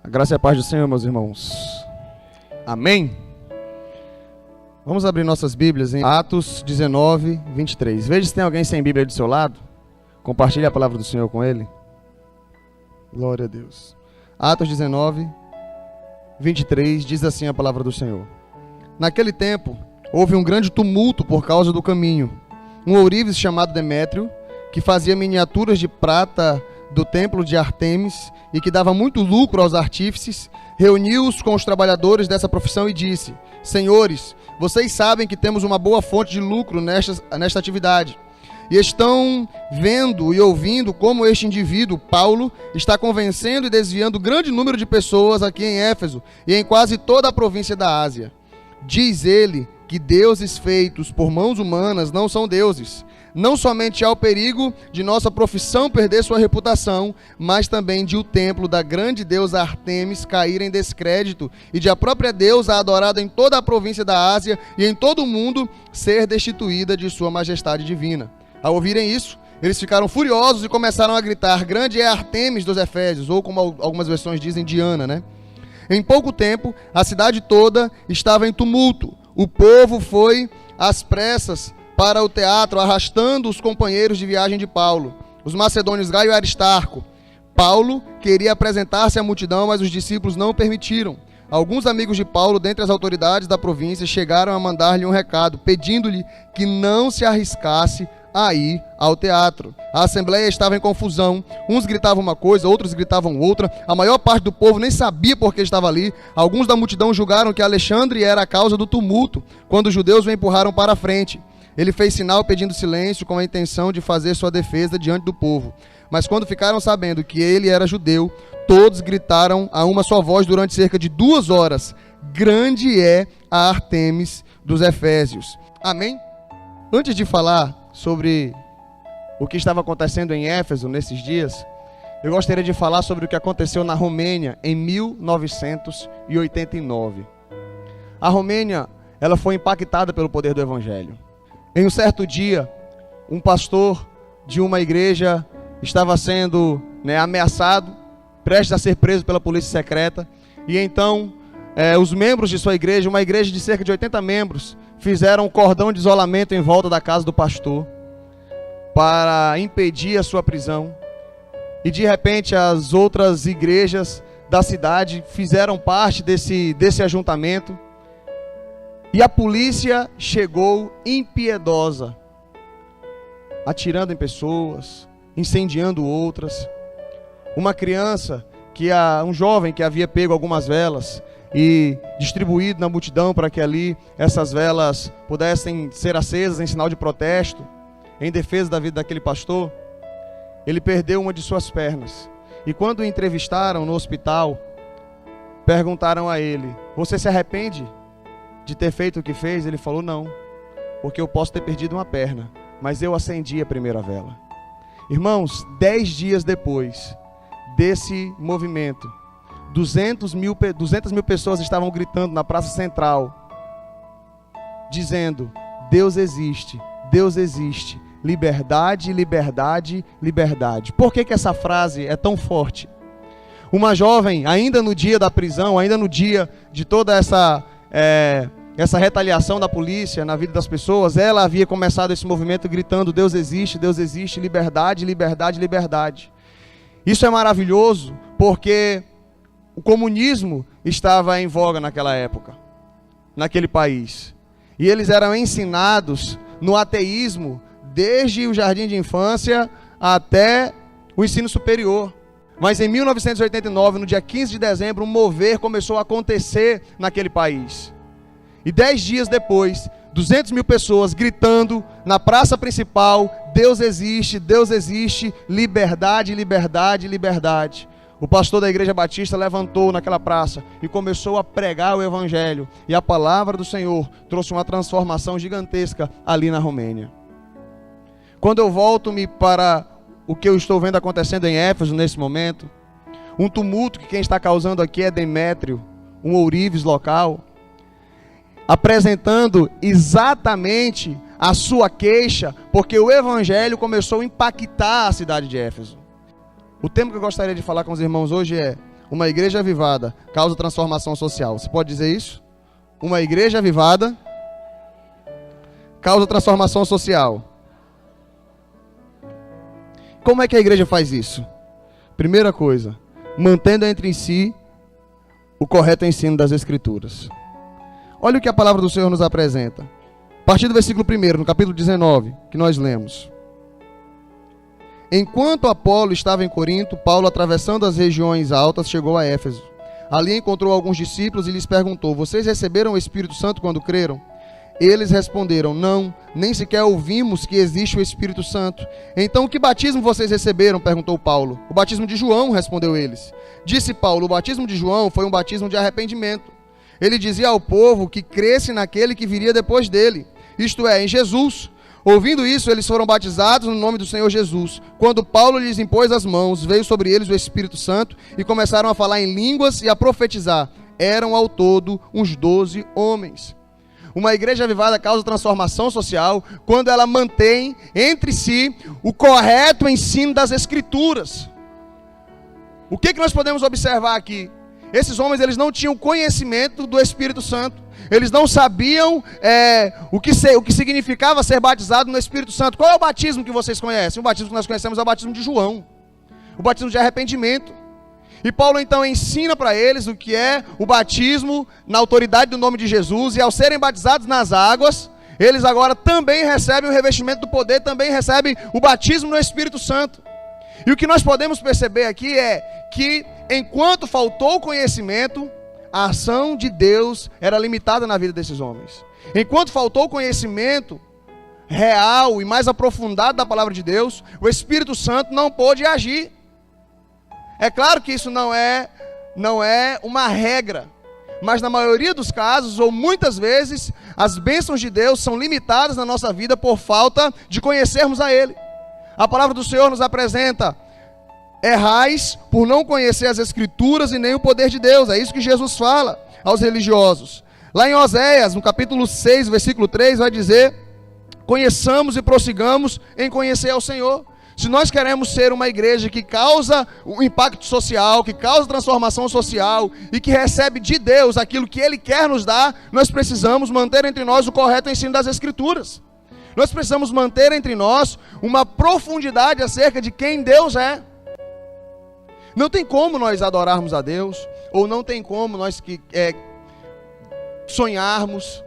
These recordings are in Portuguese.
A graça e a paz do Senhor, meus irmãos. Amém? Vamos abrir nossas Bíblias em Atos 19, 23. Veja se tem alguém sem Bíblia aí do seu lado. Compartilhe a palavra do Senhor com ele. Glória a Deus. Atos 19, 23, diz assim a palavra do Senhor. Naquele tempo, houve um grande tumulto por causa do caminho. Um ourives chamado Demétrio, que fazia miniaturas de prata do templo de Ártemis e que dava muito lucro aos artífices, reuniu-os com os trabalhadores dessa profissão e disse: Senhores, vocês sabem que temos uma boa fonte de lucro nesta atividade. E estão vendo e ouvindo como este indivíduo, Paulo, está convencendo e desviando grande número de pessoas aqui em Éfeso e em quase toda a província da Ásia. Diz ele que deuses feitos por mãos humanas não são deuses. Não somente há o perigo de nossa profissão perder sua reputação, mas também de o templo da grande deusa Ártemis cair em descrédito e de a própria deusa adorada em toda a província da Ásia e em todo o mundo ser destituída de sua majestade divina. Ao ouvirem isso, eles ficaram furiosos e começaram a gritar: grande é Ártemis dos Efésios, ou como algumas versões dizem, Diana, né? Em pouco tempo, a cidade toda estava em tumulto. O povo foi às pressas para o teatro, arrastando os companheiros de viagem de Paulo, os macedônios Gaio e Aristarco. Paulo queria apresentar-se à multidão, mas os discípulos não o permitiram. Alguns amigos de Paulo, dentre as autoridades da província, chegaram a mandar-lhe um recado, pedindo-lhe que não se arriscasse a ir ao teatro. A assembleia estava em confusão, uns gritavam uma coisa, outros gritavam outra, a maior parte do povo nem sabia por que estava ali. Alguns da multidão julgaram que Alexandre era a causa do tumulto, quando os judeus o empurraram para a frente. Ele fez sinal pedindo silêncio com a intenção de fazer sua defesa diante do povo. Mas quando ficaram sabendo que ele era judeu, todos gritaram a uma só voz durante cerca de 2 horas: grande é a Ártemis dos Efésios. Amém? Antes de falar sobre o que estava acontecendo em Éfeso nesses dias, eu gostaria de falar sobre o que aconteceu na Romênia em 1989. A Romênia, ela foi impactada pelo poder do Evangelho. Em um certo dia, um pastor de uma igreja estava sendo ameaçado, prestes a ser preso pela polícia secreta, e então os membros de sua igreja, uma igreja de cerca de 80 membros, fizeram um cordão de isolamento em volta da casa do pastor para impedir a sua prisão. E de repente as outras igrejas da cidade fizeram parte desse ajuntamento. E a polícia chegou impiedosa, atirando em pessoas, incendiando outras. Uma criança, um jovem que havia pego algumas velas e distribuído na multidão para que ali essas velas pudessem ser acesas em sinal de protesto, em defesa da vida daquele pastor, ele perdeu uma de suas pernas. E quando o entrevistaram no hospital, perguntaram a ele: você se arrepende de ter feito o que fez? Ele falou: não, porque eu posso ter perdido uma perna, mas eu acendi a primeira vela. Irmãos, 10 dias depois desse movimento, 200 mil pessoas estavam gritando na Praça Central, dizendo: Deus existe, Deus existe, liberdade, liberdade, liberdade. Por que essa frase é tão forte? Uma jovem, ainda no dia da prisão, ainda no dia de toda essa retaliação da polícia na vida das pessoas, ela havia começado esse movimento gritando: Deus existe, liberdade, liberdade, liberdade. Isso é maravilhoso porque o comunismo estava em voga naquela época, naquele país. E eles eram ensinados no ateísmo desde o jardim de infância até o ensino superior. Mas em 1989, no dia 15 de dezembro, um mover começou a acontecer naquele país. E 10 dias depois, 200 mil pessoas gritando na praça principal: Deus existe, liberdade, liberdade, liberdade. O pastor da igreja batista levantou naquela praça e começou a pregar o evangelho. E a palavra do Senhor trouxe uma transformação gigantesca ali na Romênia. Quando eu volto-me para o que eu estou vendo acontecendo em Éfeso nesse momento, um tumulto que quem está causando aqui é Demétrio, um ourives local, apresentando exatamente a sua queixa, porque o evangelho começou a impactar a cidade de Éfeso. O tema que eu gostaria de falar com os irmãos hoje é: Uma igreja avivada causa transformação social. Você pode dizer isso? Uma igreja avivada causa transformação social. Como é que a igreja faz isso? Primeira coisa, mantendo entre si o correto ensino das Escrituras. Olha o que a palavra do Senhor nos apresenta. A partir do versículo 1, no capítulo 19, que nós lemos. Enquanto Apolo estava em Corinto, Paulo, atravessando as regiões altas, chegou a Éfeso. Ali encontrou alguns discípulos e lhes perguntou: vocês receberam o Espírito Santo quando creram? Eles responderam: não, nem sequer ouvimos que existe o Espírito Santo. Então, que batismo vocês receberam? Perguntou Paulo. O batismo de João, respondeu eles. Disse Paulo: o batismo de João foi um batismo de arrependimento. Ele dizia ao povo que cresce naquele que viria depois dele, isto é, em Jesus. Ouvindo isso, eles foram batizados no nome do Senhor Jesus. Quando Paulo lhes impôs as mãos, veio sobre eles o Espírito Santo e começaram a falar em línguas e a profetizar. Eram ao todo uns 12 homens. Uma igreja avivada causa transformação social quando ela mantém entre si o correto ensino das Escrituras. O que nós podemos observar aqui? Esses homens, eles não tinham conhecimento do Espírito Santo. Eles não sabiam o que significava ser batizado no Espírito Santo. Qual é o batismo que vocês conhecem? O batismo que nós conhecemos é o batismo de João. O batismo de arrependimento. E Paulo então ensina para eles o que é o batismo na autoridade do nome de Jesus. E ao serem batizados nas águas, eles agora também recebem o revestimento do poder, também recebem o batismo no Espírito Santo. E o que nós podemos perceber aqui é que enquanto faltou conhecimento, a ação de Deus era limitada na vida desses homens. Enquanto faltou conhecimento real e mais aprofundado da palavra de Deus, o Espírito Santo não pôde agir. É claro que isso não é uma regra, mas na maioria dos casos, ou muitas vezes, as bênçãos de Deus são limitadas na nossa vida por falta de conhecermos a Ele. A palavra do Senhor nos apresenta: errais por não conhecer as Escrituras e nem o poder de Deus. É isso que Jesus fala aos religiosos. Lá em Oséias, no capítulo 6, versículo 3, vai dizer: conheçamos e prossigamos em conhecer ao Senhor. Se nós queremos ser uma igreja que causa um impacto social, que causa transformação social e que recebe de Deus aquilo que Ele quer nos dar, nós precisamos manter entre nós o correto ensino das Escrituras. Nós precisamos manter entre nós uma profundidade acerca de quem Deus é. Não tem como nós adorarmos a Deus, ou não tem como nós sonharmos,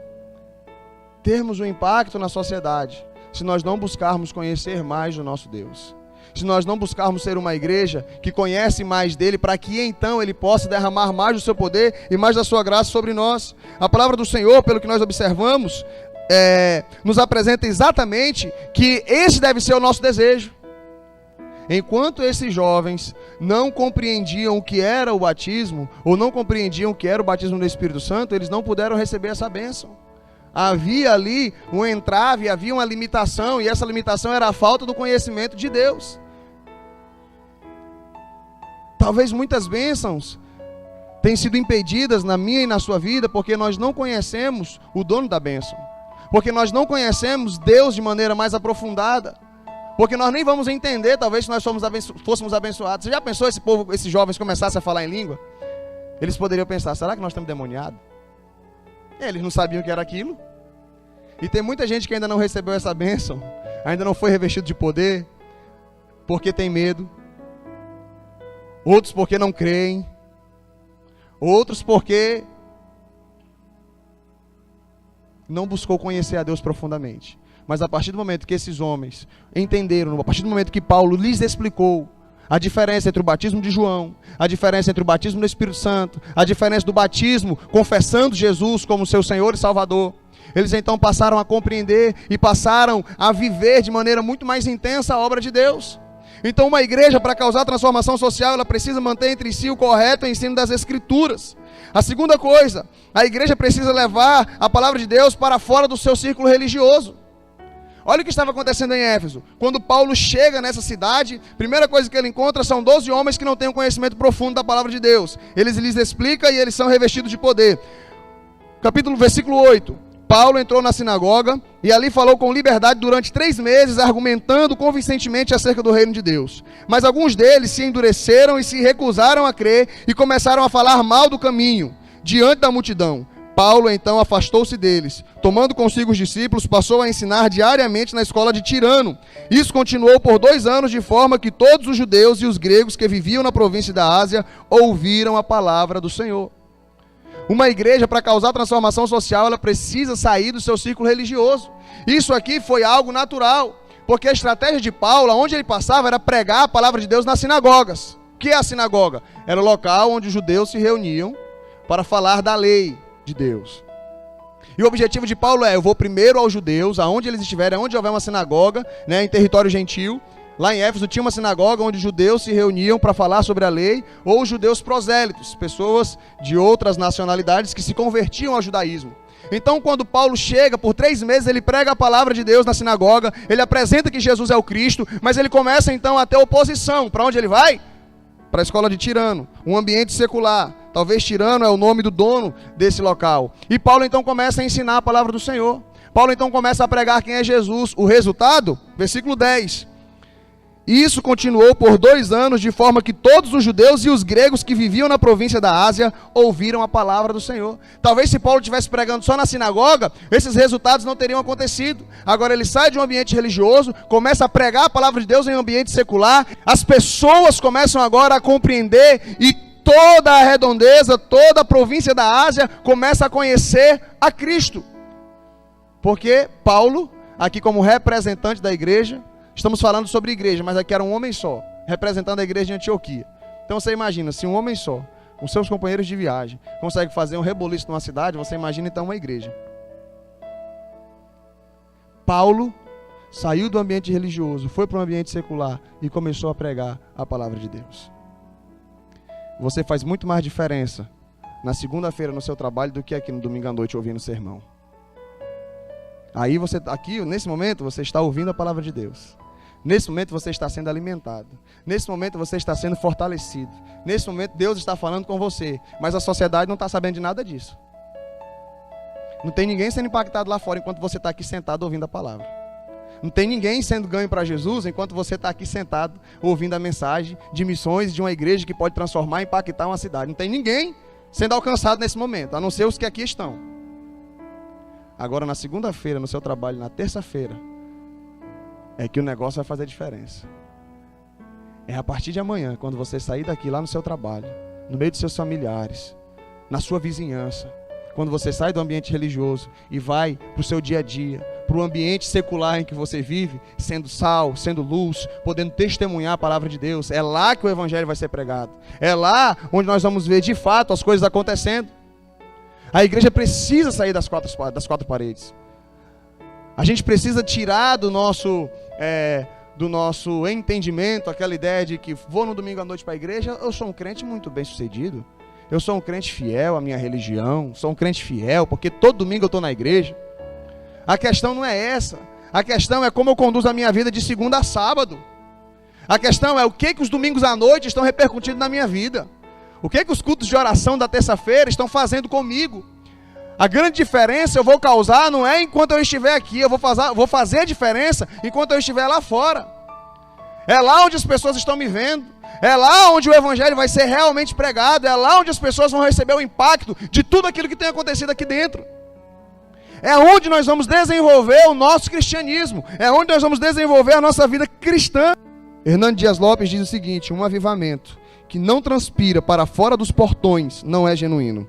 termos um impacto na sociedade, se nós não buscarmos conhecer mais o nosso Deus. Se nós não buscarmos ser uma igreja que conhece mais dele, para que então ele possa derramar mais do seu poder e mais da sua graça sobre nós. A palavra do Senhor, pelo que nós observamos, nos apresenta exatamente que esse deve ser o nosso desejo. Enquanto esses jovens não compreendiam o que era o batismo, ou não compreendiam o que era o batismo do Espírito Santo, eles não puderam receber essa bênção. Havia ali um entrave, havia uma limitação, e essa limitação era a falta do conhecimento de Deus. Talvez muitas bênçãos tenham sido impedidas na minha e na sua vida, porque nós não conhecemos o dono da bênção, porque nós não conhecemos Deus de maneira mais aprofundada, porque nós nem vamos entender, talvez, se nós fôssemos abençoados. Você já pensou esses jovens começassem a falar em língua? Eles poderiam pensar: será que nós estamos demoniados? Eles não sabiam o que era aquilo. E tem muita gente que ainda não recebeu essa bênção, ainda não foi revestido de poder, porque tem medo. Outros porque não creem. Outros porque não buscou conhecer a Deus profundamente. Mas a partir do momento que esses homens entenderam, a partir do momento que Paulo lhes explicou a diferença entre o batismo de João, a diferença entre o batismo do Espírito Santo, a diferença do batismo confessando Jesus como seu Senhor e Salvador, eles então passaram a compreender e passaram a viver de maneira muito mais intensa a obra de Deus. Então uma igreja, para causar transformação social, ela precisa manter entre si o correto ensino das Escrituras. A segunda coisa, a igreja precisa levar a palavra de Deus para fora do seu círculo religioso. Olha o que estava acontecendo em Éfeso. Quando Paulo chega nessa cidade, a primeira coisa que ele encontra são 12 homens que não têm um conhecimento profundo da palavra de Deus. Ele lhes explica e eles são revestidos de poder. Versículo 8. Paulo entrou na sinagoga e ali falou com liberdade durante 3 meses, argumentando convincentemente acerca do reino de Deus. Mas alguns deles se endureceram e se recusaram a crer e começaram a falar mal do caminho diante da multidão. Paulo então afastou-se deles. Tomando consigo os discípulos, passou a ensinar diariamente na escola de Tirano. Isso continuou por 2 anos, de forma que todos os judeus e os gregos que viviam na província da Ásia ouviram a palavra do Senhor. Uma igreja, para causar transformação social, ela precisa sair do seu círculo religioso. Isso aqui foi algo natural, porque a estratégia de Paulo, onde ele passava, era pregar a palavra de Deus nas sinagogas. O que é a sinagoga? Era o local onde os judeus se reuniam para falar da lei de Deus. E o objetivo de Paulo é: eu vou primeiro aos judeus, aonde eles estiverem, onde houver uma sinagoga, em território gentil. Lá em Éfeso tinha uma sinagoga onde os judeus se reuniam para falar sobre a lei, ou os judeus prosélitos, pessoas de outras nacionalidades que se convertiam ao judaísmo. Então, quando Paulo chega, por 3 meses, ele prega a palavra de Deus na sinagoga, ele apresenta que Jesus é o Cristo, mas ele começa então a ter oposição. Para onde ele vai? Para a escola de Tirano, um ambiente secular. Talvez Tirano é o nome do dono desse local. E Paulo então começa a ensinar a palavra do Senhor. Paulo então começa a pregar quem é Jesus. O resultado? Versículo 10. Isso continuou por 2 anos, de forma que todos os judeus e os gregos que viviam na província da Ásia ouviram a palavra do Senhor. Talvez se Paulo estivesse pregando só na sinagoga, esses resultados não teriam acontecido. Agora ele sai de um ambiente religioso, começa a pregar a palavra de Deus em um ambiente secular. As pessoas começam agora a compreender e toda a redondeza, toda a província da Ásia começa a conhecer a Cristo. Porque Paulo, aqui como representante da igreja, estamos falando sobre igreja, mas aqui era um homem só, representando a igreja de Antioquia. Então você imagina, se um homem só, com seus companheiros de viagem, consegue fazer um reboliço numa cidade, você imagina então uma igreja. Paulo saiu do ambiente religioso, foi para um ambiente secular e começou a pregar a palavra de Deus. Você faz muito mais diferença na segunda-feira no seu trabalho do que aqui no domingo à noite ouvindo o sermão. Aí você, aqui, nesse momento, você está ouvindo a palavra de Deus. Nesse momento você está sendo alimentado. Nesse momento você está sendo fortalecido. Nesse momento Deus está falando com você. Mas a sociedade não está sabendo de nada disso. Não tem ninguém sendo impactado lá fora enquanto você está aqui sentado ouvindo a palavra. Não tem ninguém sendo ganho para Jesus enquanto você está aqui sentado ouvindo a mensagem de missões de uma igreja que pode transformar e impactar uma cidade. Não tem ninguém sendo alcançado nesse momento, a não ser os que aqui estão. Agora na segunda-feira, no seu trabalho, na terça-feira, é que o negócio vai fazer diferença. É a partir de amanhã, quando você sair daqui lá no seu trabalho, no meio dos seus familiares, na sua vizinhança, quando você sai do ambiente religioso e vai para o seu dia a dia, para o ambiente secular em que você vive, sendo sal, sendo luz, podendo testemunhar a palavra de Deus, é lá que o evangelho vai ser pregado. É lá onde nós vamos ver de fato as coisas acontecendo. A igreja precisa sair das quatro paredes. A gente precisa tirar do nosso entendimento aquela ideia de que vou no domingo à noite para a igreja, eu sou um crente muito bem sucedido. Eu sou um crente fiel à minha religião, sou um crente fiel porque todo domingo eu estou na igreja. A questão não é essa. A questão é como eu conduzo a minha vida de segunda a sábado. A questão é o que os domingos à noite estão repercutindo na minha vida. O que os cultos de oração da terça-feira estão fazendo comigo. A grande diferença eu vou causar não é enquanto eu estiver aqui, eu vou fazer a diferença enquanto eu estiver lá fora. É lá onde as pessoas estão me vendo. É lá onde o evangelho vai ser realmente pregado. É lá onde as pessoas vão receber o impacto de tudo aquilo que tem acontecido aqui dentro. É onde nós vamos desenvolver o nosso cristianismo. É onde nós vamos desenvolver a nossa vida cristã. Hernando Dias Lopes diz o seguinte: um avivamento que não transpira para fora dos portões não é genuíno.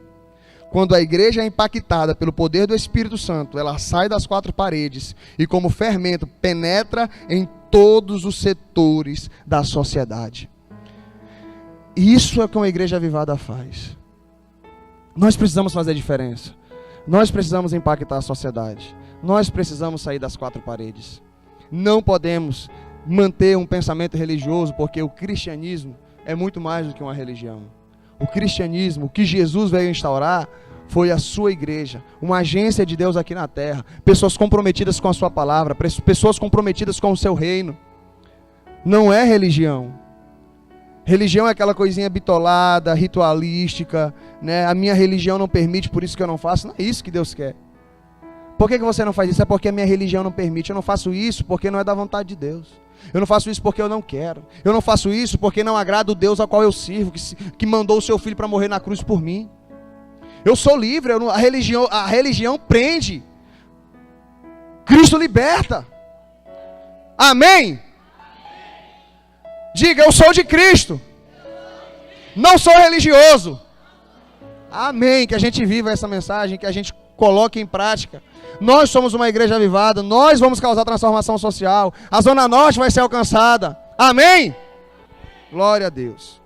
Quando a igreja é impactada pelo poder do Espírito Santo, ela sai das 4 paredes e como fermento penetra em todos os setores da sociedade. Isso é o que uma igreja avivada faz. Nós precisamos fazer a diferença. Nós precisamos impactar a sociedade. Nós precisamos sair das 4 paredes. Não podemos manter um pensamento religioso, porque o cristianismo é muito mais do que uma religião. O cristianismo, o que Jesus veio instaurar, foi a sua igreja, uma agência de Deus aqui na terra, pessoas comprometidas com a sua palavra, pessoas comprometidas com o seu reino. Não é religião. Religião é aquela coisinha bitolada, ritualística, né? A minha religião não permite, por isso que eu não faço. Não é isso que Deus quer. Por que você não faz isso? É porque a minha religião não permite. Eu não faço isso porque não é da vontade de Deus. Eu não faço isso porque eu não quero. Eu não faço isso porque não agrada o Deus ao qual eu sirvo, que mandou o seu filho para morrer na cruz por mim. Eu sou livre, a religião prende. Cristo liberta. Amém? Diga, eu sou de Cristo. Não sou religioso. Amém. Que a gente viva essa mensagem, que a gente coloque em prática. Nós somos uma igreja avivada. Nós vamos causar transformação social. A Zona Norte vai ser alcançada. Amém? Glória a Deus.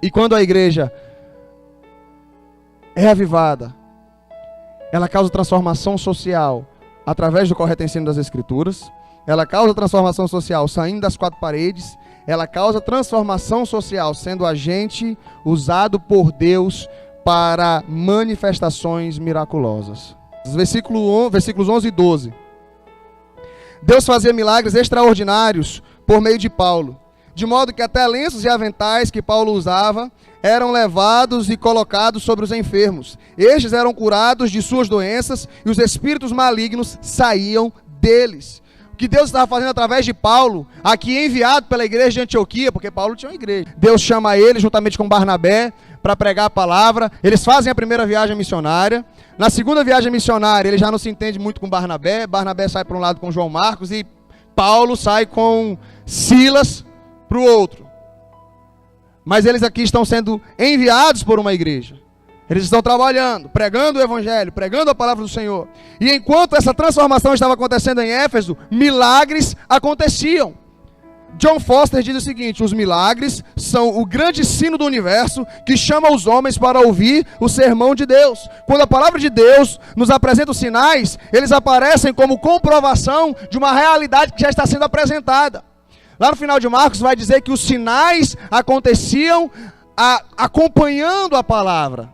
E quando a igreja é avivada, ela causa transformação social através do correto ensino das Escrituras. Ela causa transformação social saindo das quatro paredes. Ela causa transformação social sendo agente usado por Deus para manifestações miraculosas. Versículos 11 e 12. Deus fazia milagres extraordinários por meio de Paulo, de modo que até lenços e aventais que Paulo usava eram levados e colocados sobre os enfermos. Estes eram curados de suas doenças e os espíritos malignos saíam deles. O que Deus estava fazendo através de Paulo, aqui enviado pela igreja de Antioquia, porque Paulo tinha uma igreja. Deus chama ele juntamente com Barnabé para pregar a palavra. Eles fazem a primeira viagem missionária. Na segunda viagem missionária, ele já não se entende muito com Barnabé. Barnabé sai para um lado com João Marcos e Paulo sai com Silas para o outro. Mas eles aqui estão sendo enviados por uma igreja. Eles estão trabalhando, pregando o evangelho, pregando a palavra do Senhor. E enquanto essa transformação estava acontecendo em Éfeso, milagres aconteciam. John Foster diz o seguinte: os milagres são o grande sino do universo que chama os homens para ouvir o sermão de Deus. Quando a palavra de Deus nos apresenta os sinais, eles aparecem como comprovação de uma realidade que já está sendo apresentada. Lá no final de Marcos vai dizer que os sinais aconteciam acompanhando a palavra.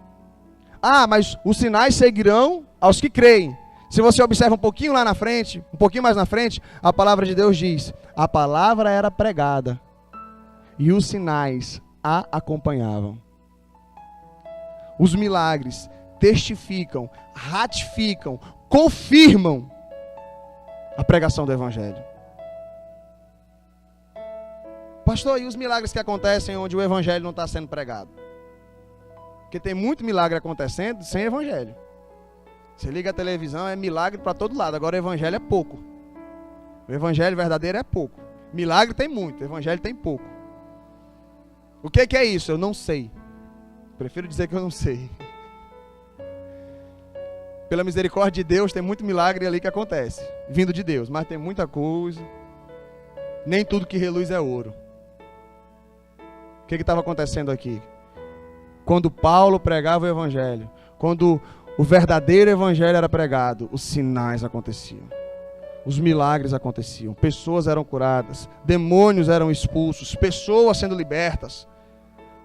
Ah, mas os sinais seguirão aos que creem. Se você observa um pouquinho lá na frente, um pouquinho mais na frente, a palavra de Deus diz: a palavra era pregada e os sinais a acompanhavam. Os milagres testificam, ratificam, confirmam a pregação do evangelho. Pastor, e os milagres que acontecem onde o evangelho não está sendo pregado? Porque tem muito milagre acontecendo sem evangelho. Você liga a televisão, é milagre para todo lado. Agora o evangelho é pouco. O evangelho verdadeiro é pouco. Milagre tem muito, o evangelho tem pouco. O que é isso? Eu não sei. Prefiro dizer que eu não sei. Pela misericórdia de Deus, tem muito milagre ali que acontece, vindo de Deus. Mas tem muita coisa. Nem tudo que reluz é ouro. O que estava acontecendo aqui? Quando Paulo pregava o evangelho, quando o verdadeiro evangelho era pregado, os sinais aconteciam, os milagres aconteciam, pessoas eram curadas, demônios eram expulsos, pessoas sendo libertas,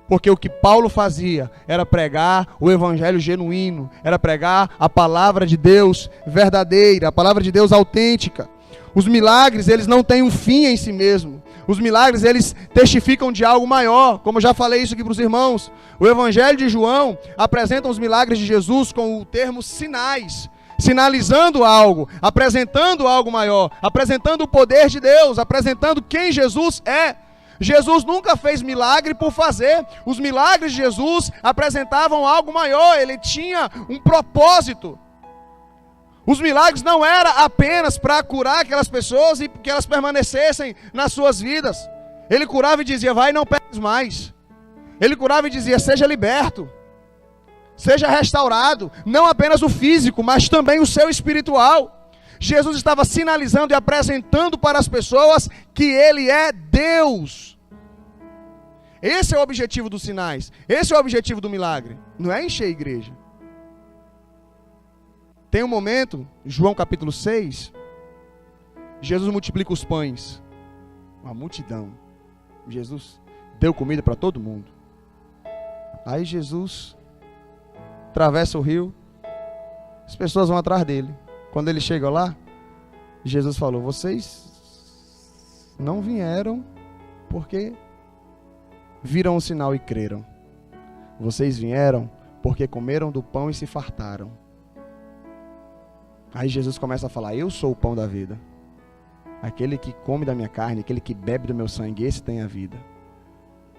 porque o que Paulo fazia era pregar o evangelho genuíno, era pregar a palavra de Deus verdadeira, a palavra de Deus autêntica. Os milagres, eles não têm um fim em si mesmo. Os milagres, eles testificam de algo maior. Como eu já falei isso aqui para os irmãos. O Evangelho de João apresenta os milagres de Jesus com o termo sinais. Sinalizando algo, apresentando algo maior, apresentando o poder de Deus, apresentando quem Jesus é. Jesus nunca fez milagre por fazer. Os milagres de Jesus apresentavam algo maior. Ele tinha um propósito. Os milagres não eram apenas para curar aquelas pessoas e que elas permanecessem nas suas vidas. Ele curava e dizia: vai e não peques mais. Ele curava e dizia: seja liberto, seja restaurado. Não apenas o físico, mas também o seu espiritual. Jesus estava sinalizando e apresentando para as pessoas que Ele é Deus. Esse é o objetivo dos sinais. Esse é o objetivo do milagre. Não é encher a igreja. Tem um momento, João capítulo 6, Jesus multiplica os pães. Uma multidão. Jesus deu comida para todo mundo. Aí Jesus atravessa o rio, as pessoas vão atrás dele. Quando ele chega lá, Jesus falou: vocês não vieram porque viram o sinal e creram. Vocês vieram porque comeram do pão e se fartaram. Aí Jesus começa a falar: eu sou o pão da vida. Aquele que come da minha carne, aquele que bebe do meu sangue, esse tem a vida.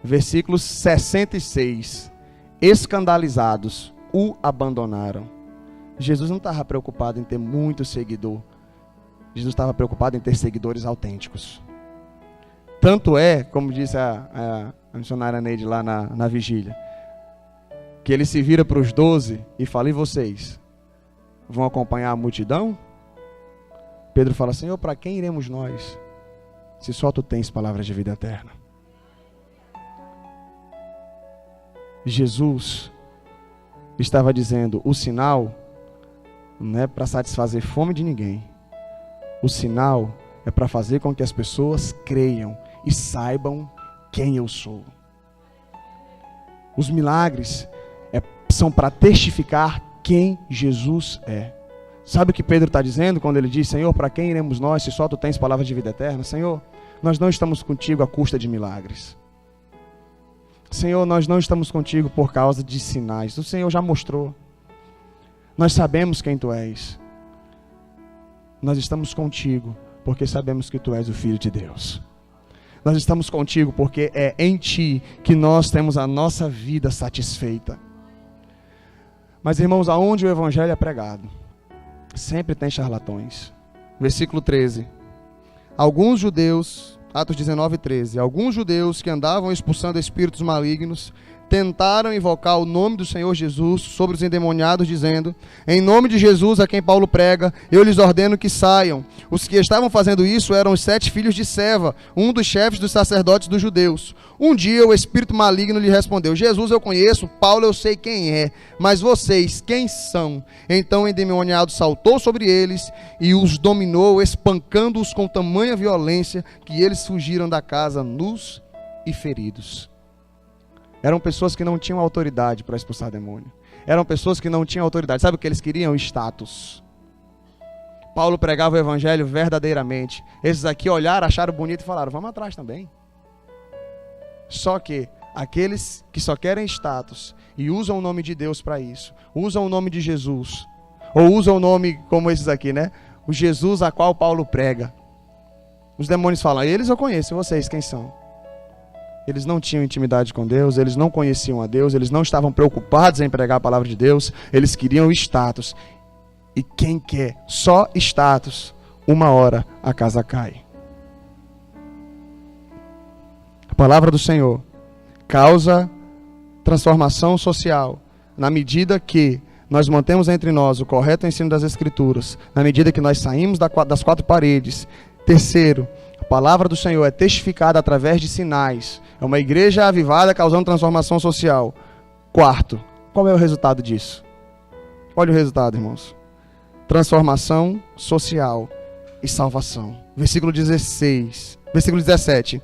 Versículo 66. Escandalizados, o abandonaram. Jesus não estava preocupado em ter muito seguidor. Jesus estava preocupado em ter seguidores autênticos. Tanto é, como disse a missionária Neide lá na vigília, que ele se vira para os 12 e fala: e vocês? Vão acompanhar a multidão? Pedro fala: Senhor, para quem iremos nós, se só tu tens palavras de vida eterna? Jesus estava dizendo: o sinal não é para satisfazer fome de ninguém. O sinal é para fazer com que as pessoas creiam e saibam quem eu sou. Os milagres são para testificar quem Jesus é. Sabe o que Pedro está dizendo quando ele diz: Senhor, para quem iremos nós, se só tu tens palavras de vida eterna? Senhor, nós não estamos contigo à custa de milagres. Senhor, nós não estamos contigo por causa de sinais. O Senhor já mostrou. Nós sabemos quem tu és. Nós estamos contigo porque sabemos que tu és o Filho de Deus. Nós estamos contigo porque é em ti que nós temos a nossa vida satisfeita. Mas, irmãos, aonde o evangelho é pregado, sempre tem charlatões. Versículo 13. Alguns judeus, Atos 19, 13. Alguns judeus que andavam expulsando espíritos malignos tentaram invocar o nome do Senhor Jesus sobre os endemoniados, dizendo: em nome de Jesus, a quem Paulo prega, eu lhes ordeno que saiam. Os que estavam fazendo isso eram os 7 filhos de Seva, um dos chefes dos sacerdotes dos judeus. Um dia o espírito maligno lhe respondeu: Jesus eu conheço, Paulo eu sei quem é, mas vocês quem são? Então o endemoniado saltou sobre eles e os dominou, espancando-os com tamanha violência que eles fugiram da casa nus e feridos. Eram pessoas que não tinham autoridade para expulsar demônio. Eram pessoas que não tinham autoridade. Sabe o que eles queriam? Status. Paulo pregava o evangelho verdadeiramente. Esses aqui olharam, acharam bonito e falaram: vamos atrás também. Só que aqueles que só querem status e usam o nome de Deus para isso, usam o nome de Jesus, ou usam o nome como esses aqui, né? O Jesus a qual Paulo prega. Os demônios falam: eles eu conheço, e vocês quem são? Eles não tinham intimidade com Deus, eles não conheciam a Deus, eles não estavam preocupados em pregar a palavra de Deus, eles queriam status. E quem quer só status, uma hora a casa cai. A palavra do Senhor causa transformação social na medida que nós mantemos entre nós o correto ensino das Escrituras, na medida que nós saímos das 4 paredes. Terceiro, a palavra do Senhor é testificada através de sinais. É uma igreja avivada causando transformação social. Quarto, qual é o resultado disso? Olha o resultado, irmãos. Transformação social e salvação. Versículo 17.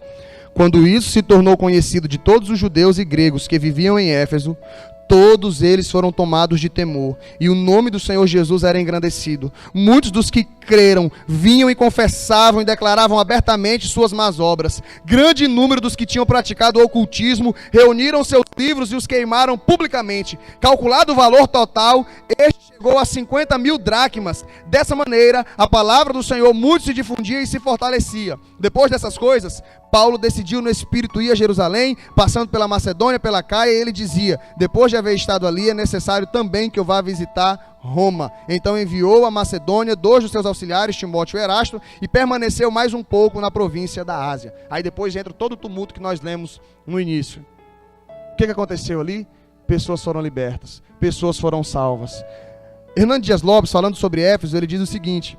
Quando isso se tornou conhecido de todos os judeus e gregos que viviam em Éfeso, todos eles foram tomados de temor, e o nome do Senhor Jesus era engrandecido. Muitos dos que creram vinham e confessavam e declaravam abertamente suas más obras. Grande número dos que tinham praticado o ocultismo reuniram seus livros e os queimaram publicamente. Calculado o valor total, este chegou a 50.000 dracmas. Dessa maneira, a palavra do Senhor muito se difundia e se fortalecia. Depois dessas coisas, Paulo decidiu no Espírito ir a Jerusalém, passando pela Macedônia, pela Caia, e ele dizia: depois de haver estado ali, é necessário também que eu vá visitar Roma. Então enviou a Macedônia 2 dos seus auxiliares, Timóteo e Erasto, e permaneceu mais um pouco na província da Ásia. Aí depois entra todo o tumulto que nós lemos no início. O que aconteceu ali? Pessoas foram libertas, pessoas foram salvas. Hernando Dias Lopes, falando sobre Éfeso, ele diz o seguinte: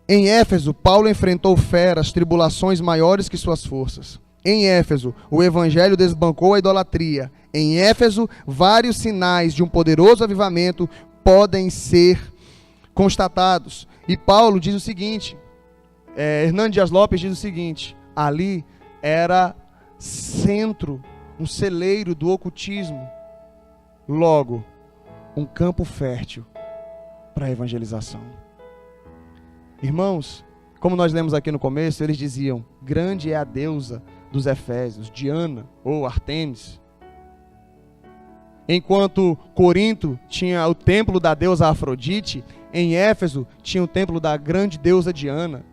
em Éfeso, Paulo enfrentou feras, tribulações maiores que suas forças. Em Éfeso, o evangelho desbancou a idolatria. Em Éfeso, vários sinais de um poderoso avivamento podem ser constatados. E Paulo diz o seguinte, Hernando Dias Lopes diz o seguinte: ali era centro, um celeiro do ocultismo. Logo, um campo fértil para a evangelização. Irmãos, como nós lemos aqui no começo, eles diziam: grande é a deusa dos Efésios, Diana ou Artemis. Enquanto Corinto tinha o templo da deusa Afrodite, em Éfeso tinha o templo da grande deusa Diana.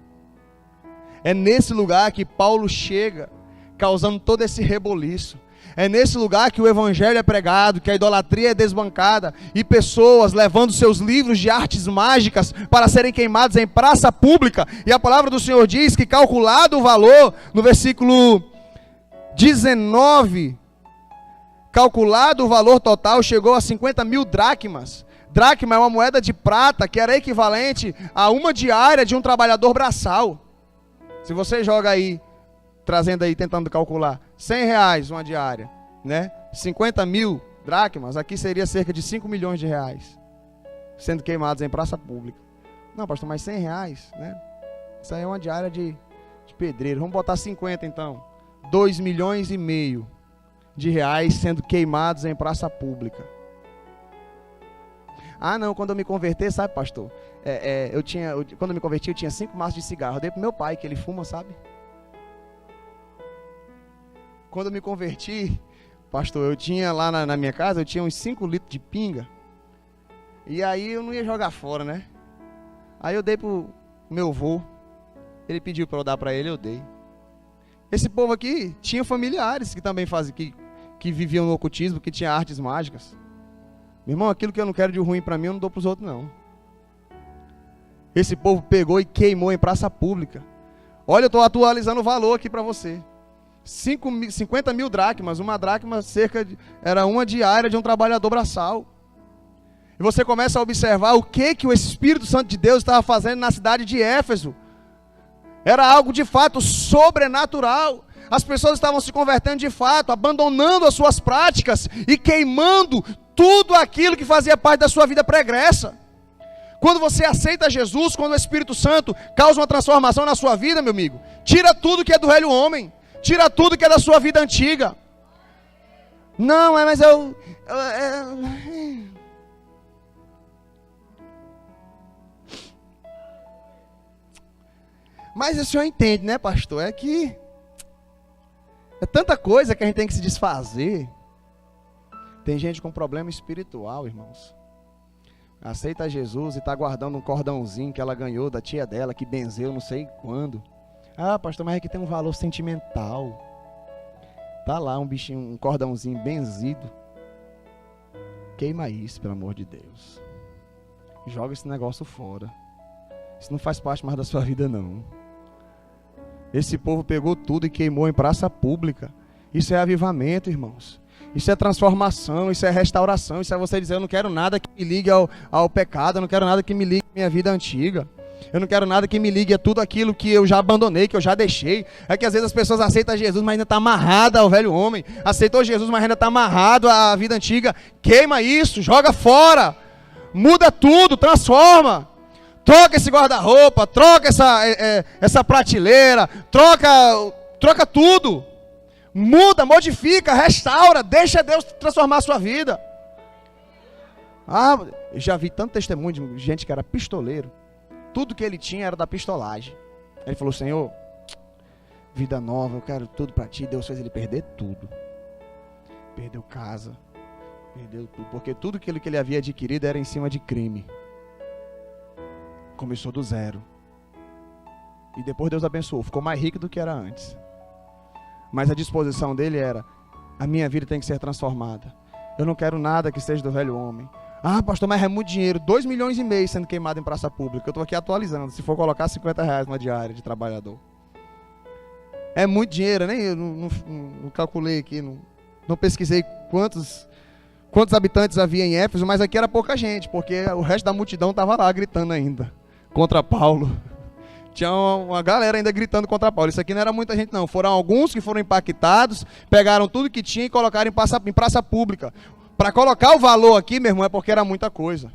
É nesse lugar que Paulo chega, causando todo esse reboliço. É nesse lugar que o evangelho é pregado, que a idolatria é desbancada, e pessoas levando seus livros de artes mágicas para serem queimados em praça pública. E a palavra do Senhor diz que, calculado o valor, no versículo 19, calculado o valor total, chegou a 50 mil dracmas. Dracma é uma moeda de prata que era equivalente a uma diária de um trabalhador braçal. Se você joga aí, trazendo aí, tentando calcular, R$100 uma diária, né? 50 mil dracmas, aqui seria cerca de 5 milhões de reais, sendo queimados em praça pública. Não, pastor, mas R$100, né? Isso aí é uma diária de pedreiro. Vamos botar 50 então. 2,5 milhões de reais sendo queimados em praça pública. Ah, não, quando eu me converter, sabe, pastor? Quando eu me converti, eu tinha 5 maços de cigarro. Eu dei pro meu pai, que ele fuma, sabe? Quando eu me converti, pastor, eu tinha lá na minha casa, eu tinha uns 5 litros de pinga. E aí eu não ia jogar fora, né? Aí eu dei pro meu avô. Ele pediu para eu dar para ele, eu dei. Esse povo aqui tinha familiares que também faziam, que viviam no ocultismo, que tinha artes mágicas. Meu irmão, aquilo que eu não quero de ruim para mim, eu não dou para os outros, não. Esse povo pegou e queimou em praça pública. Olha, eu estou atualizando o valor aqui para você. 50 mil dracmas, uma dracma era uma diária de um trabalhador braçal. E você começa a observar o que o Espírito Santo de Deus estava fazendo na cidade de Éfeso. Era algo de fato sobrenatural. As pessoas estavam se convertendo de fato, abandonando as suas práticas e queimando tudo aquilo que fazia parte da sua vida pregressa. Quando você aceita Jesus, quando o Espírito Santo causa uma transformação na sua vida, meu amigo, tira tudo que é do velho homem, tira tudo que é da sua vida antiga. Não, mas Mas o senhor entende, né, pastor? É que é tanta coisa que a gente tem que se desfazer. Tem gente com problema espiritual, irmãos. Aceita Jesus e está guardando um cordãozinho que ela ganhou da tia dela, que benzeu não sei quando. Ah, pastor, mas é que tem um valor sentimental. Tá lá um bichinho, um cordãozinho benzido. Queima isso, pelo amor de Deus. Joga esse negócio fora. Isso não faz parte mais da sua vida, não. Esse povo pegou tudo e queimou em praça pública. Isso é avivamento, irmãos. Isso é transformação, isso é restauração. Isso é você dizer, eu não quero nada que me ligue ao pecado. Eu não quero nada que me ligue à minha vida antiga. Eu não quero nada que me ligue a tudo aquilo que eu já abandonei, que eu já deixei. É que às vezes as pessoas aceitam Jesus, mas ainda está amarrada ao velho homem. Aceitou Jesus, mas ainda está amarrado à vida antiga. Queima isso, joga fora. Muda tudo, transforma. Troca esse guarda-roupa, troca essa prateleira, troca tudo. Muda, modifica, restaura, deixa Deus transformar a sua vida. Ah, eu já vi tanto testemunho de gente que era pistoleiro. Tudo que ele tinha era da pistolagem. Ele falou, Senhor, vida nova, eu quero tudo para ti. Deus fez ele perder tudo. Perdeu casa, perdeu tudo. Porque tudo aquilo que ele havia adquirido era em cima de crime. Começou do zero. E depois Deus abençoou, ficou mais rico do que era antes. Mas a disposição dele era, a minha vida tem que ser transformada. Eu não quero nada que seja do velho homem. Ah, pastor, mas é muito dinheiro. 2,5 milhões sendo queimado em praça pública. Eu estou aqui atualizando. Se for colocar R$50 numa diária de trabalhador. É muito dinheiro, nem eu não calculei aqui, não pesquisei quantos habitantes havia em Éfeso, mas aqui era pouca gente, porque o resto da multidão estava lá gritando ainda contra Paulo. Tinha uma galera ainda gritando contra Paulo. Isso aqui não era muita gente, não. Foram alguns que foram impactados, pegaram tudo que tinha e colocaram em praça pública. Para colocar o valor aqui, meu irmão, é porque era muita coisa.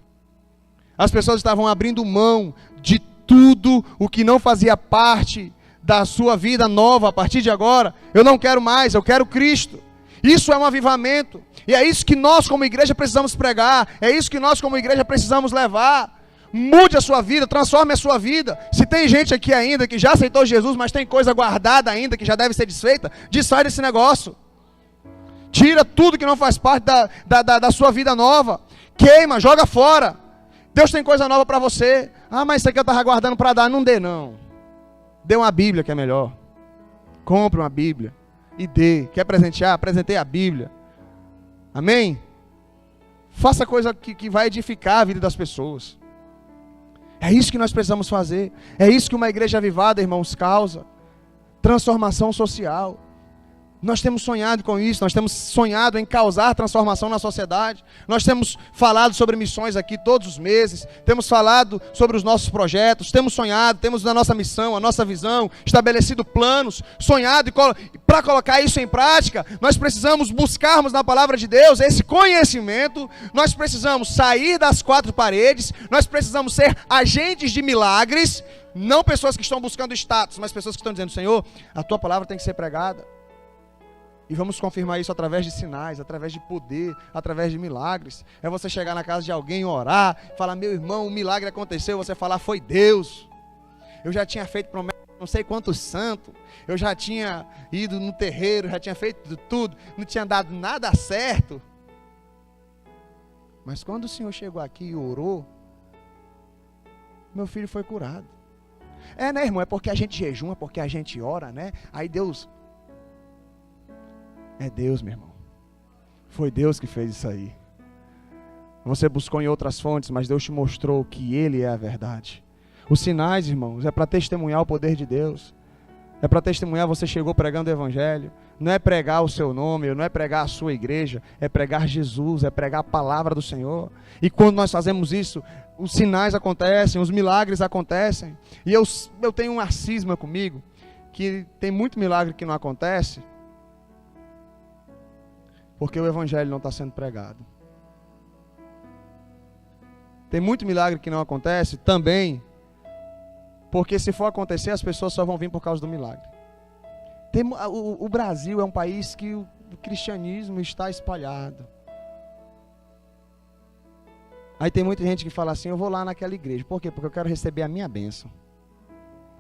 As pessoas estavam abrindo mão de tudo o que não fazia parte da sua vida nova a partir de agora. Eu não quero mais, eu quero Cristo. Isso é um avivamento. E é isso que nós como igreja precisamos pregar. É isso que nós como igreja precisamos levar. Mude a sua vida, transforme a sua vida. Se tem gente aqui ainda que já aceitou Jesus, mas tem coisa guardada ainda que já deve ser desfeita, desfaz desse negócio. Tira tudo que não faz parte da sua vida nova. Queima, joga fora. Deus tem coisa nova para você. Ah, mas isso aqui eu estava guardando para dar. Não dê não. Dê uma Bíblia que é melhor. Compre uma Bíblia e dê. Quer presentear? Presenteie a Bíblia. Amém? Faça coisa que vai edificar a vida das pessoas. É isso que nós precisamos fazer. É isso que uma igreja avivada, irmãos, causa. Transformação social. Nós temos sonhado com isso, nós temos sonhado em causar transformação na sociedade. Nós temos falado sobre missões aqui todos os meses, temos falado sobre os nossos projetos, temos sonhado, temos a nossa missão, a nossa visão, estabelecido planos, sonhado, e para colocar isso em prática, nós precisamos buscarmos na palavra de Deus esse conhecimento, nós precisamos sair das quatro paredes, nós precisamos ser agentes de milagres, não pessoas que estão buscando status, mas pessoas que estão dizendo: Senhor, a tua palavra tem que ser pregada. E vamos confirmar isso através de sinais, através de poder, através de milagres. É você chegar na casa de alguém, orar, falar: meu irmão, um milagre aconteceu. Você falar: foi Deus. Eu já tinha feito promessa, não sei quantos santos. Eu já tinha ido no terreiro, já tinha feito tudo. Não tinha dado nada certo. Mas quando o Senhor chegou aqui e orou, meu filho foi curado. É, né, irmão? É porque a gente jejuma, é porque a gente ora, né? Aí Deus... É Deus, meu irmão. Foi Deus que fez isso aí. Você buscou em outras fontes, mas Deus te mostrou que Ele é a verdade. Os sinais, irmãos, é para testemunhar o poder de Deus. É para testemunhar, você chegou pregando o Evangelho. Não é pregar o seu nome, não é pregar a sua igreja. É pregar Jesus, é pregar a palavra do Senhor. E quando nós fazemos isso, os sinais acontecem, os milagres acontecem. E eu tenho uma cisma comigo, que tem muito milagre que não acontece, porque o Evangelho não está sendo pregado. Tem muito milagre que não acontece também, porque se for acontecer, as pessoas só vão vir por causa do milagre. O Brasil é um país que o cristianismo está espalhado. Aí tem muita gente que fala assim: eu vou lá naquela igreja. Por quê? Porque eu quero receber a minha bênção.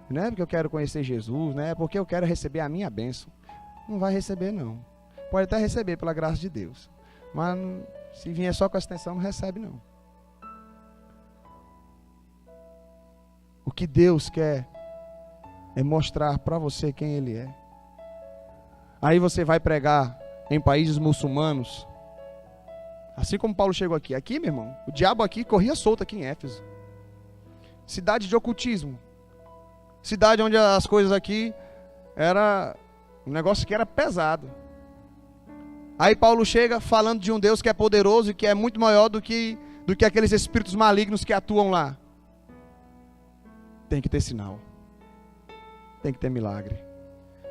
Não é porque eu quero conhecer Jesus, não é porque eu quero receber a minha bênção. Não vai receber não. Pode até receber pela graça de Deus, mas se vier só com essa intenção, não recebe não. O que Deus quer é mostrar para você quem Ele é. Aí você vai pregar em países muçulmanos, assim como Paulo chegou aqui. Aqui, meu irmão, o diabo aqui corria solto aqui em Éfeso. Cidade de ocultismo. Cidade onde as coisas aqui era um negócio que era pesado. Aí Paulo chega falando de um Deus que é poderoso e que é muito maior do que aqueles espíritos malignos que atuam lá. Tem que ter sinal. Tem que ter milagre.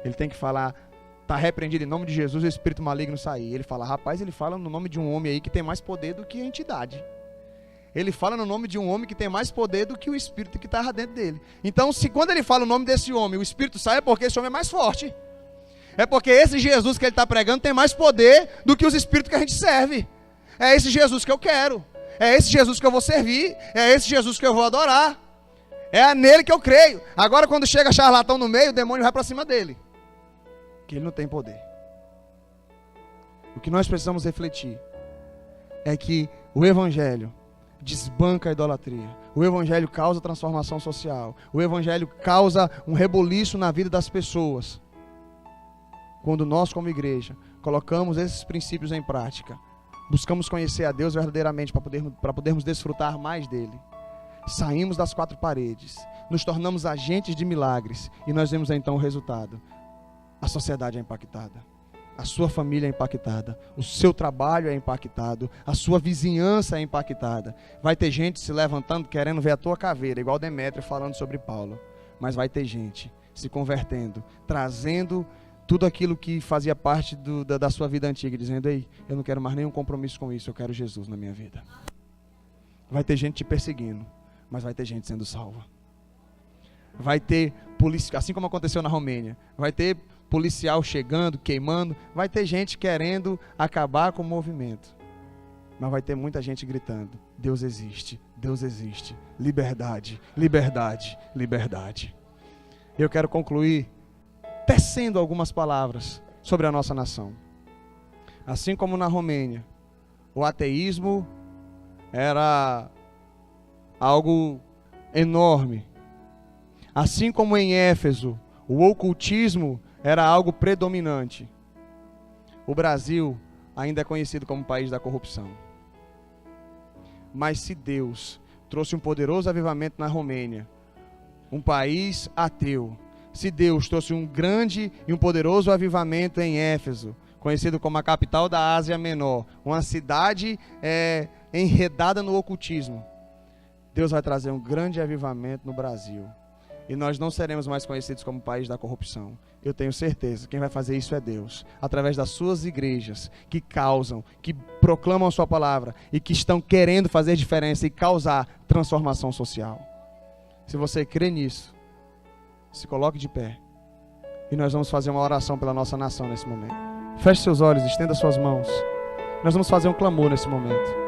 Ele tem que falar: está repreendido em nome de Jesus o espírito maligno sair. Ele fala: rapaz, ele fala no nome de um homem aí que tem mais poder do que a entidade. Ele fala no nome de um homem que tem mais poder do que o espírito que está dentro dele. Então, quando ele fala o nome desse homem, o espírito sai, é porque esse homem é mais forte. É porque esse Jesus que ele está pregando tem mais poder do que os espíritos que a gente serve. É esse Jesus que eu quero. É esse Jesus que eu vou servir. É esse Jesus que eu vou adorar. É nele que eu creio. Agora, quando chega charlatão no meio, o demônio vai para cima dele. Que ele não tem poder. O que nós precisamos refletir é que o Evangelho desbanca a idolatria. O Evangelho causa transformação social. O Evangelho causa um reboliço na vida das pessoas. Quando nós, como igreja, colocamos esses princípios em prática, buscamos conhecer a Deus verdadeiramente para podermos desfrutar mais dele. Saímos das quatro paredes, nos tornamos agentes de milagres e nós vemos então o resultado. A sociedade é impactada, a sua família é impactada, o seu trabalho é impactado, a sua vizinhança é impactada. Vai ter gente se levantando querendo ver a tua caveira, igual Demétrio falando sobre Paulo. Mas vai ter gente se convertendo, trazendo tudo aquilo que fazia parte da sua vida antiga, dizendo: ei, eu não quero mais nenhum compromisso com isso, eu quero Jesus na minha vida. Vai ter gente te perseguindo, mas vai ter gente sendo salva. Vai ter polícia, assim como aconteceu na Romênia, vai ter policial chegando, queimando, vai ter gente querendo acabar com o movimento, mas vai ter muita gente gritando: Deus existe, Deus existe, liberdade, liberdade, liberdade. Eu quero concluir tecendo algumas palavras sobre a nossa nação. Assim como na Romênia, o ateísmo era algo enorme. Assim como em Éfeso, o ocultismo era algo predominante. O Brasil ainda é conhecido como país da corrupção. Mas se Deus trouxe um poderoso avivamento na Romênia, um país ateu, se Deus trouxe um grande e um poderoso avivamento em Éfeso, conhecido como a capital da Ásia Menor, uma cidade enredada no ocultismo, Deus vai trazer um grande avivamento no Brasil. E nós não seremos mais conhecidos como país da corrupção. Eu tenho certeza, quem vai fazer isso é Deus, através das suas igrejas, que causam, que proclamam a sua palavra e que estão querendo fazer diferença e causar transformação social. Se você crê nisso, se coloque de pé. E nós vamos fazer uma oração pela nossa nação nesse momento. Feche seus olhos, estenda suas mãos. Nós vamos fazer um clamor nesse momento.